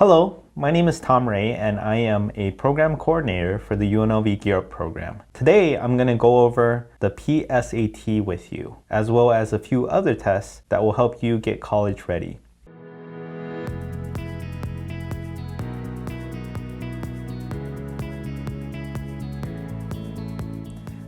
Hello, my name is Tom Ray and I am a program coordinator for the UNLV Gear Up program. Today I'm going to go over the PSAT with you, as well as a few other tests that will help you get college ready.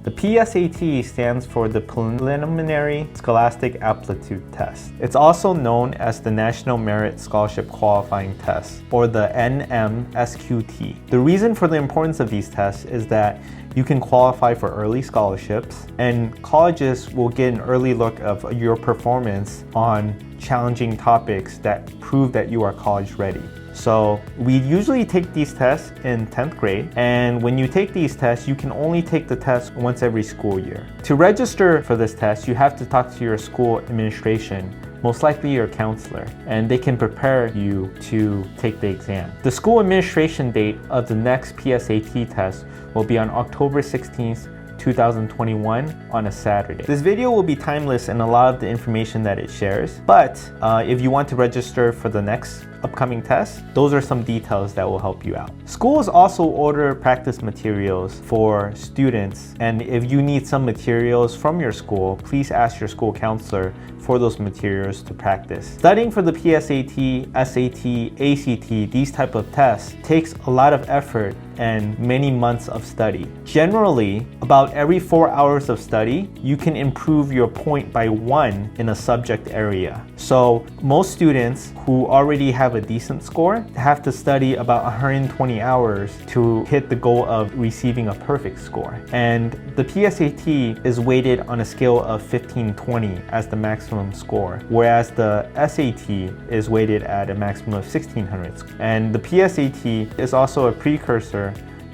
The PSAT stands for the Preliminary Scholastic Aptitude Test. It's also known as the National Merit Scholarship Qualifying Test, or the NMSQT. The reason for the importance of these tests is that you can qualify for early scholarships, and colleges will get an early look of your performance on challenging topics that prove that you are college ready. So we usually take these tests in 10th grade, and when you take these tests, you can only take the test once every school year. To register for this test, you have to talk to your school administration, most likely your counselor, and they can prepare you to take the exam. The school administration date of the next PSAT test will be on October 16th, 2021 on a Saturday. This video will be timeless in a lot of the information that it shares, but if you want to register for the next upcoming test, those are some details that will help you out. Schools also order practice materials for students, and if you need some materials from your school, please ask your school counselor for those materials to practice. Studying for the PSAT, SAT, ACT, these type of tests takes a lot of effort and many months of study. Generally, about every 4 hours of study, you can improve your point by 1 in a subject area. So most students who already have a decent score have to study about 120 hours to hit the goal of receiving a perfect score. And the PSAT is weighted on a scale of 1520 as the maximum score, whereas the SAT is weighted at a maximum of 1600. And the PSAT is also a precursor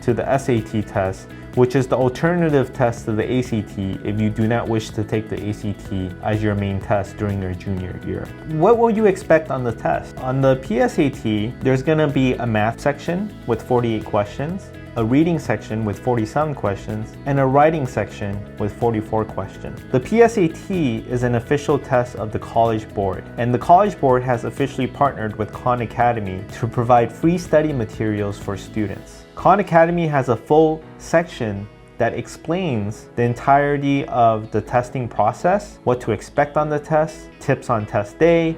to the SAT test, which is the alternative test to the ACT if you do not wish to take the ACT as your main test during your junior year. What will you expect on the test? On the PSAT, there's going to be a math section with 48 questions, a reading section with 47 questions, and a writing section with 44 questions. The PSAT is an official test of the College Board, and the College Board has officially partnered with Khan Academy to provide free study materials for students. Khan Academy has a full section that explains the entirety of the testing process, what to expect on the test, tips on test day,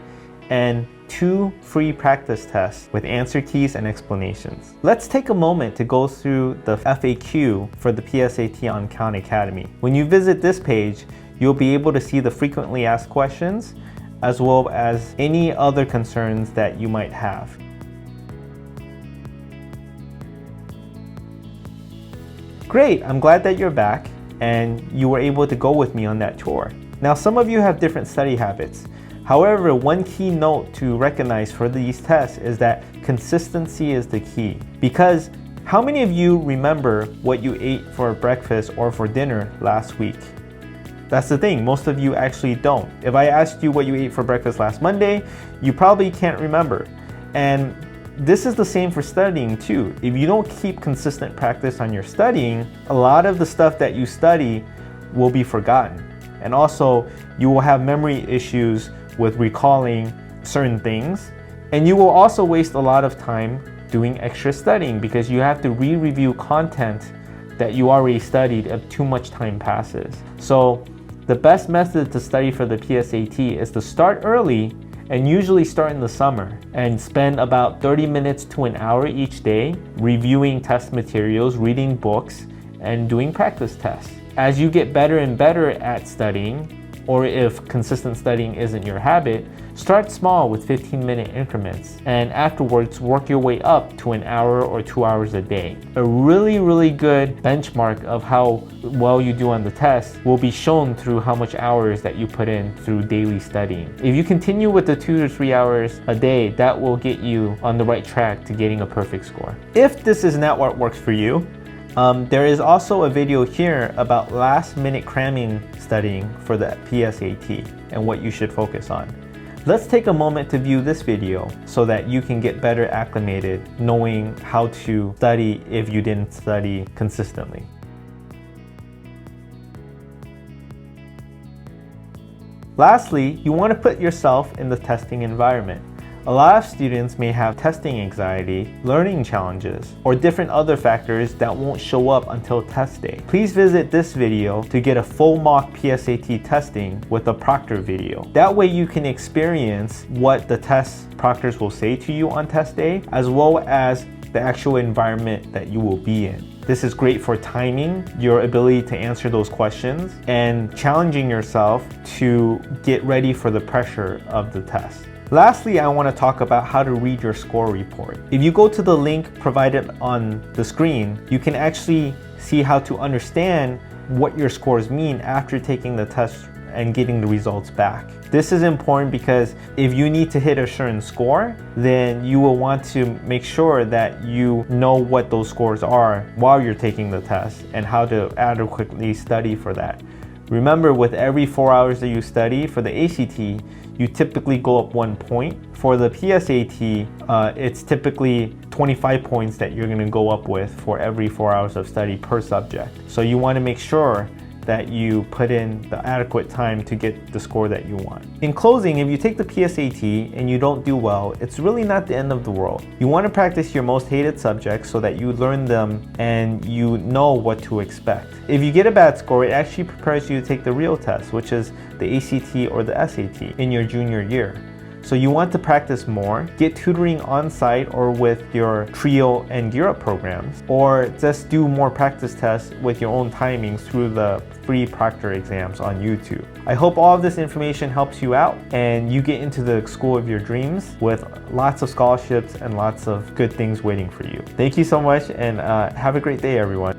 and 2 free practice tests with answer keys and explanations. Let's take a moment to go through the FAQ for the PSAT on Khan Academy. When you visit this page, you'll be able to see the frequently asked questions as well as any other concerns that you might have. Great, I'm glad that you're back and you were able to go with me on that tour. Now, some of you have different study habits. However, one key note to recognize for these tests is that consistency is the key. Because how many of you remember what you ate for breakfast or for dinner last week? That's the thing, most of you actually don't. If I asked you what you ate for breakfast last Monday, you probably can't remember. And this is the same for studying too. If you don't keep consistent practice on your studying, a lot of the stuff that you study will be forgotten. And also, you will have memory issues with recalling certain things. And you will also waste a lot of time doing extra studying because you have to re-review content that you already studied if too much time passes. So the best method to study for the PSAT is to start early, and usually start in the summer, and spend about 30 minutes to an hour each day reviewing test materials, reading books, and doing practice tests. As you get better and better at studying, or if consistent studying isn't your habit, start small with 15-minute increments, and afterwards work your way up to an hour or 2 hours a day. A really good benchmark of how well you do on the test will be shown through how much hours that you put in through daily studying. If you continue with the 2 to 3 hours a day, that will get you on the right track to getting a perfect score. If this is not what works for you, there is also a video here about last-minute cramming studying for the PSAT and what you should focus on. Let's take a moment to view this video so that you can get better acclimated knowing how to study if you didn't study consistently. Lastly, you want to put yourself in the testing environment. A lot of students may have testing anxiety, learning challenges, or different other factors that won't show up until test day. Please visit this video to get a full mock PSAT testing with a proctor video. That way you can experience what the test proctors will say to you on test day, as well as the actual environment that you will be in. This is great for timing your ability to answer those questions and challenging yourself to get ready for the pressure of the test. Lastly, I want to talk about how to read your score report. If you go to the link provided on the screen, you can actually see how to understand what your scores mean after taking the test and getting the results back. This is important because if you need to hit a certain score, then you will want to make sure that you know what those scores are while you're taking the test and how to adequately study for that. Remember, with every 4 hours that you study for the ACT, you typically go up 1 point. For the PSAT, it's typically 25 points that you're going to go up with for every 4 hours of study per subject. So you want to make sure that you put in the adequate time to get the score that you want. In closing, if you take the PSAT and you don't do well, it's really not the end of the world. You want to practice your most hated subjects so that you learn them and you know what to expect. If you get a bad score, it actually prepares you to take the real test, which is the ACT or the SAT in your junior year. So you want to practice more, get tutoring on site or with your TRIO and Gear Up programs, or just do more practice tests with your own timings through the free proctor exams on YouTube. I hope all of this information helps you out and you get into the school of your dreams with lots of scholarships and lots of good things waiting for you. Thank you so much and have a great day, everyone.